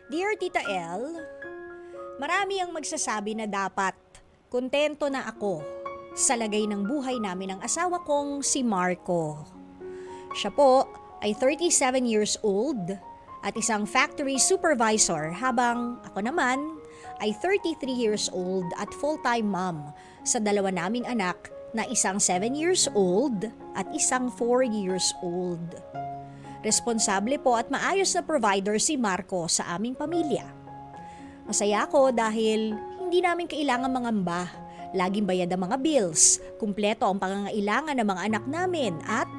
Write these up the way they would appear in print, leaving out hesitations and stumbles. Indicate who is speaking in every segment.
Speaker 1: Dear Tita El, marami ang magsasabi na dapat kontento na ako sa lagay ng buhay namin ng asawa kong si Marco. Siya po ay 37 years old at isang factory supervisor habang ako naman ay 33 years old at full-time mom sa dalawa naming anak na isang 7 years old at isang 4 years old. Responsable po at maayos na provider si Marco sa aming pamilya. Masaya ako dahil hindi namin kailangan mangamba. Laging bayad ang mga bills, kumpleto ang pangangailangan ng mga anak namin at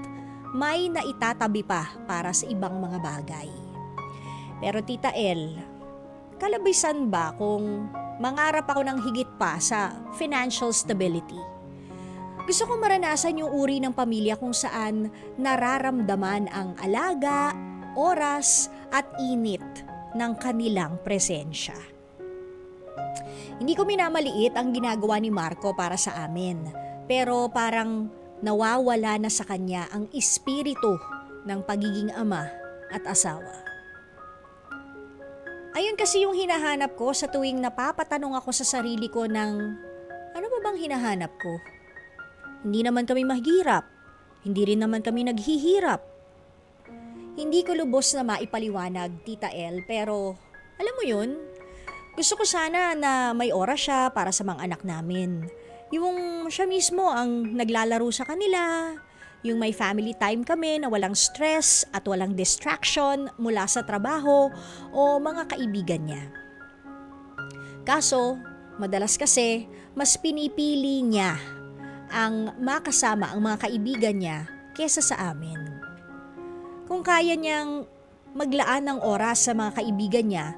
Speaker 1: may naitatabi pa para sa ibang mga bagay. Pero Tita El, kalabisan ba kung mangarap ako ng higit pa sa financial stability? Gusto kong maranasan yung uri ng pamilya kung saan nararamdaman ang alaga, oras at init ng kanilang presensya. Hindi ko minamaliit ang ginagawa ni Marco para sa amin, pero parang nawawala na sa kanya ang espiritu ng pagiging ama at asawa. Ayun kasi yung hinahanap ko sa tuwing napapatanong ako sa sarili ko ng ano ba bang hinahanap ko? Hindi naman kami mahirap. Hindi rin naman kami naghihirap. Hindi ko lubos na maipaliwanag, Tita El, pero alam mo yun, gusto ko sana na may oras siya para sa mga anak namin. Yung siya mismo ang naglalaro sa kanila, yung may family time kami na walang stress at walang distraction mula sa trabaho o mga kaibigan niya. Kaso, madalas kasi, mas pinipili niya ang makasama ang mga kaibigan niya kesa sa amin. Kung kaya niyang maglaan ng oras sa mga kaibigan niya,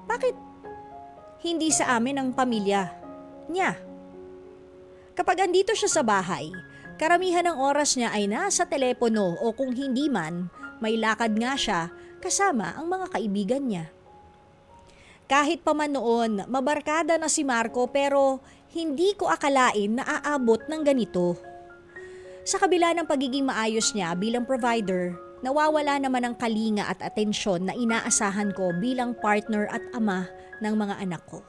Speaker 1: bakit hindi sa amin ang pamilya niya? Kapag andito siya sa bahay, karamihan ng oras niya ay nasa telepono o kung hindi man, may lakad nga siya kasama ang mga kaibigan niya. Kahit pa man noon, mabarkada na si Marco pero hindi ko akalain na aabot ng ganito. Sa kabila ng pagiging maayos niya bilang provider, nawawala naman ang kalinga at atensyon na inaasahan ko bilang partner at ama ng mga anak ko.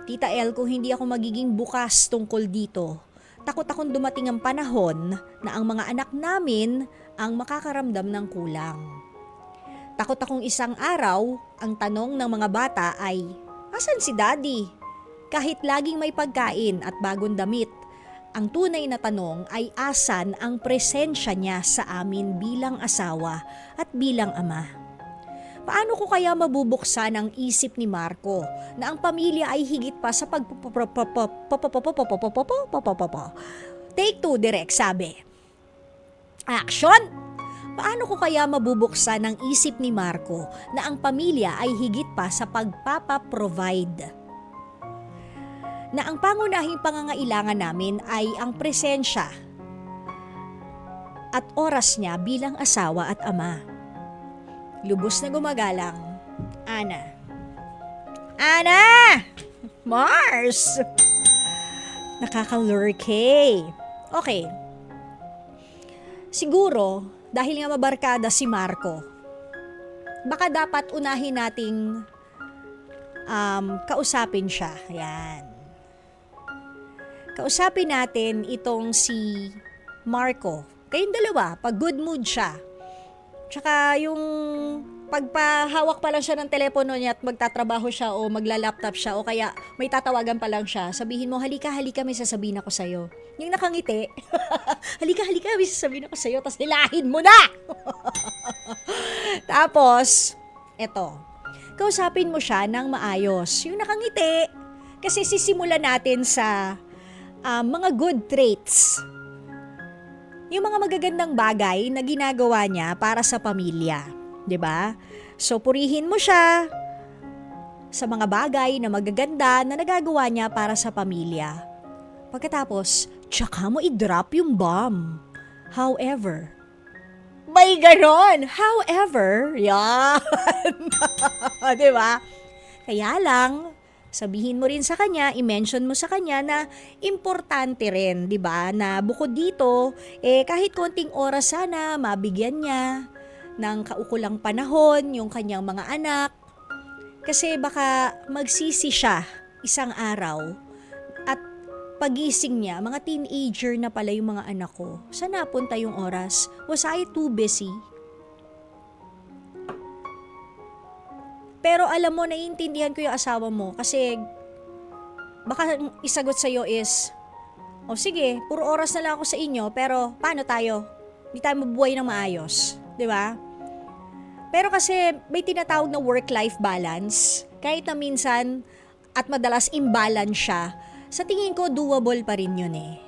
Speaker 1: Tita El, kung hindi ako magiging bukas tungkol dito, takot akong dumating ang panahon na ang mga anak namin ang makakaramdam ng kulang. Takot akong isang araw, ang tanong ng mga bata ay, "Asan si Daddy?" Kahit laging may pagkain at bagong damit, ang tunay na tanong ay asan ang presensya niya sa amin bilang asawa at bilang ama. Paano ko kaya mabubuksan ang isip ni Marco na ang pamilya ay higit pa sa Take two, direct, sabi. Action! Paano ko kaya mabubuksan ang isip ni Marco na ang pamilya ay higit pa sa pagpapaprovide? Na ang pangunahing pangangailangan namin ay ang presensya at oras niya bilang asawa at ama. Lubos na gumagalang, Ana. Ana! Mars! Nakakalurkey. Okay. Siguro, dahil nga mabarkada si Marco, baka dapat unahin nating kausapin siya. Ayan. Kausapin natin itong si Marco. Kayong dalawa, pag good mood siya. Tsaka yung pagpahawak pa lang siya ng telepono niya at magtatrabaho siya o magla-laptop siya o kaya may tatawagan pa lang siya, sabihin mo, halika, may sasabihin ako sa'yo. Yung nakangiti, halika, may sasabihin ako sa'yo, tapos nilahin mo na! Tapos, eto, kausapin mo siya ng maayos. Yung nakangiti, kasi sisimulan natin sa mga good traits. Yung mga magagandang bagay na ginagawa niya para sa pamilya. 'Di ba? So purihin mo siya sa mga bagay na magaganda na nagagawa niya para sa pamilya. Pagkatapos, tsaka mo i-drop yung bomb. However, may ganon. However, yan. 'Di ba? Kaya lang, sabihin mo rin sa kanya, i-mention mo sa kanya na importante rin, 'di ba? Na bukod dito, kahit konting oras sana mabigyan niya ng kaukulang panahon yung kanyang mga anak Kasi baka magsisi siya isang araw at pagising niya, mga teenager na pala yung mga anak ko. Saan napunta yung oras? Was I too busy? Pero alam mo, naiintindihan ko yung asawa mo kasi baka isagot sa'yo is, o sige, puro oras na lang ako sa inyo, pero paano tayo? Hindi tayo mabuhay ng maayos. Di ba? Pero kasi may tinatawag na work-life balance. Kahit na minsan at madalas imbalance siya, sa tingin ko doable pa rin yun eh.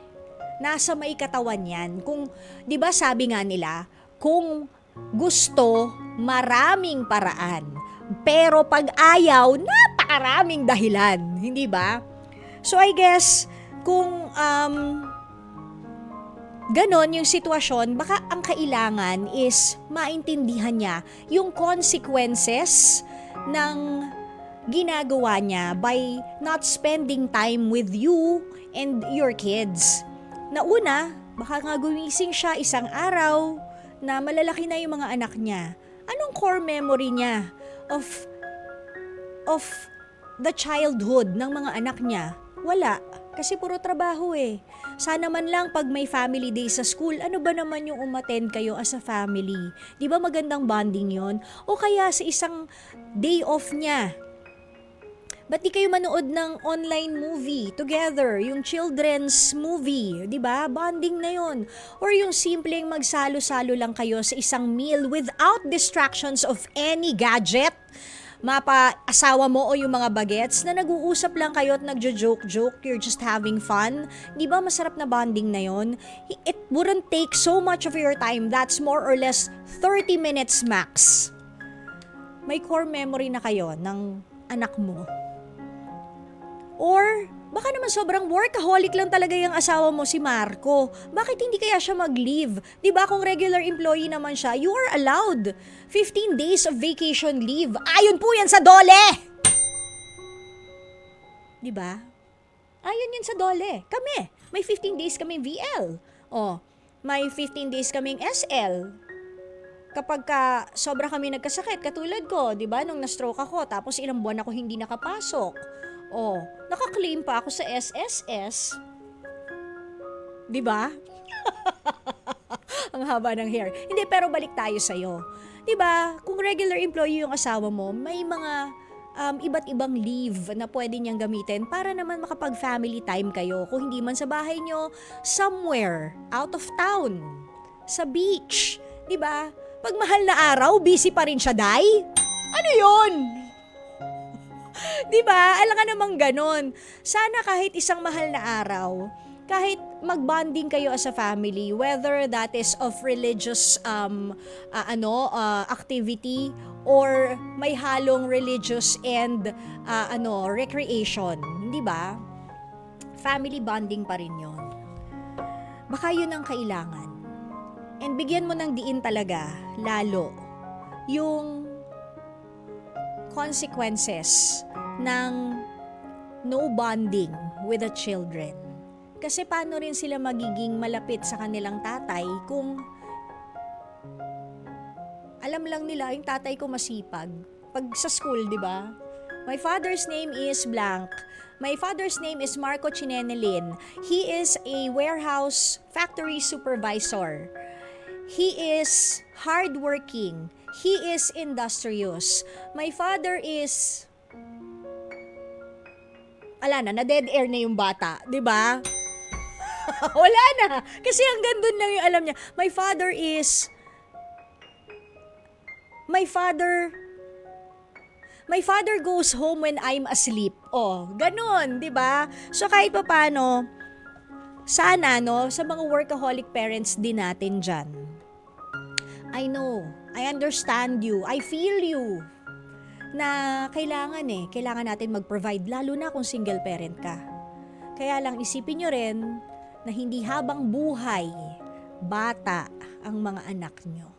Speaker 1: Nasa may katawan yan. Kung, di ba sabi nga nila, kung gusto, maraming paraan. Pero pag ayaw, napakaraming dahilan. Hindi ba? So I guess, kung ganon yung sitwasyon, baka ang kailangan is maintindihan niya yung consequences ng ginagawa niya by not spending time with you and your kids. Na una, baka nga gumising siya isang araw na malalaki na yung mga anak niya. Anong core memory niya of the childhood ng mga anak niya? Wala. Kasi puro trabaho eh. Sana man lang pag may family day sa school, ano ba naman yung umattend kayo as a family? Di ba magandang bonding yon? O kaya sa isang day off niya, ba't di kayo manood ng online movie together? Yung children's movie, di ba? Bonding na yon. Or yung simpleng magsalo-salo lang kayo sa isang meal without distractions of any gadget. Mapa-asawa mo o yung mga bagets na nag-uusap lang kayo at nagjo-joke-joke, you're just having fun. Di ba masarap na bonding na yon? It wouldn't take so much of your time. That's more or less 30 minutes max. May core memory na kayo ng anak mo. Or, baka naman sobrang workaholic lang talaga yung asawa mo si Marco. Bakit hindi kaya siya mag-leave? Diba kung regular employee naman siya, you are allowed 15 days of vacation leave. Ayon po yan sa DOLE! Diba? Ayon yan sa DOLE. Kami, may 15 days kaming VL. O, may 15 days kaming SL. Kapag sobra kami nagkasakit, katulad ko, diba, nung na-stroke ako, tapos ilang buwan ako hindi nakapasok. Oh, naka-claim pa ako sa SSS. 'Di ba? Ang haba ng hair. Hindi, pero balik tayo sa iyo. 'Di ba? Kung regular employee yung asawa mo, may mga iba't ibang leave na pwede niyang gamitin para naman makapag-family time kayo. Kung hindi man sa bahay niyo, somewhere out of town, sa beach, 'di ba? Pag mahal na araw, busy pa rin siya, day. Ano 'yon? Diba? Alam ka namang ganon. Sana kahit isang mahal na araw, kahit mag-bonding kayo as a family, whether that is of religious activity or may halong religious and recreation, di ba? Family bonding pa rin yun. Baka yun ang kailangan. And bigyan mo ng diin talaga, lalo, yung consequences ng no bonding with the children. Kasi paano rin sila magiging malapit sa kanilang tatay kung alam lang nila yung tatay ko masipag. Pag sa school, di ba? My father's name is blank. My father's name is Marco Chinenelin. He is a warehouse factory supervisor. He is hardworking. He is industrious. My father is... Ala na dead air na yung bata, di ba? Wala na. Kasi hanggang dun lang yung alam niya. My father goes home when I'm asleep. Oh, ganun, di ba? So kahit paano, sana, no, sa mga workaholic parents din natin dyan, I know, I understand you, I feel you, na kailangan natin mag-provide, lalo na kung single parent ka. Kaya lang isipin nyo rin na hindi habang buhay, bata ang mga anak nyo.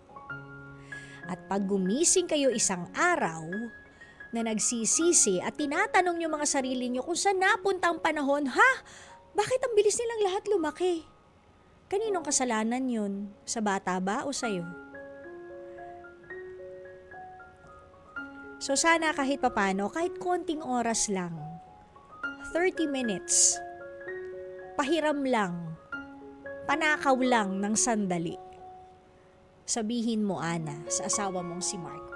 Speaker 1: At pag gumising kayo isang araw, na nagsisisi at tinatanong nyo mga sarili nyo kung saan napunta ang panahon, bakit ang bilis nilang lahat lumaki? Kaninong kasalanan yun? Sa bata ba o sa'yo? So sana kahit papano, kahit konting oras lang, 30 minutes, pahiram lang, panakaw lang ng sandali. Sabihin mo, Ana, sa asawa mong si Mark,